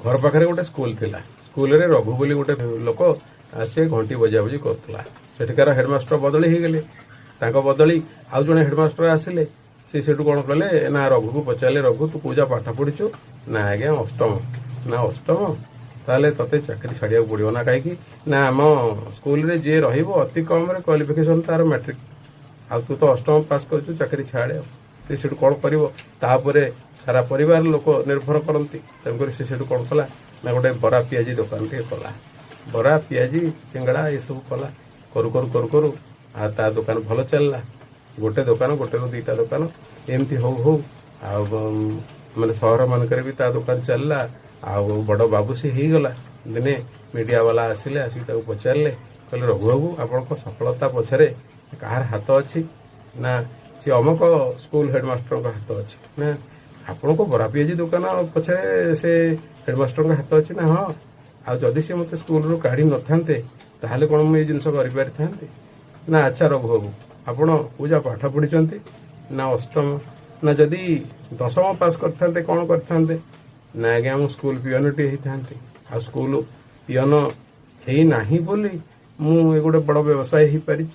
घर पाखे गोटे स्कूल थिला स्कूल रे रघु बोली गोटे लोक से घंटी बजा बजी करथला सेठिकार हेडमास्टर बदली हो गले बदली आउ जड़े हेडमास्टर आसिले सी सेठू कौन कले ना रघु को पचारे रघु तू पूजा पाठ पढ़ीचु ना आज्ञा अष्टम ना अष्टम ताले तते चाकरी छाड़िया पड़ो ना कहीं ना आम स्कूल रे जे अति कम रे क्वालिफिकेशन तार मैट्रिक आ तू तो अष्टम पास कर चाकरी छाड़े से कौन कर सारा परिवार लोक निर्भर करती तेणुक से कौन कला ना गोटे बरा पियाजी दुकान टे कला बरा पियाजी सिंगड़ा ये सब कला करू करू करू करू आ ता दुकान भल चलला गोटे दुकान गोटे रू दीटा दुकान एमती हो माने सहर मानक भी ता दुकान चलला आ बड़ बाबू सी हो गला दिने मीडिया वाला आसिले आसिक पचारे कहले रघु बाबू आपण सफलता पछरे कहार हाथ अच्छी ना सी अमुक स्कूल हेडमास्टर का हाथ अच्छी ना आपण को बरा पियाजी दुकान पछरे से हेडमास्टर का हाथ अच्छी ना हाँ आदि सी मत स्कूल रू काढ़ी न था ताहले कौन मुझे जिनस कर ना अच्छा रघु बाबू आपण पूजा पाठ पढ़ी ना अष्टम ना जदि दशम पास करते कौन करते ना आज्ञा मु स्कूल पियन टे आ स्कूल पियन है ना बोली मु गोटे बड़ व्यवसाय हो पारी।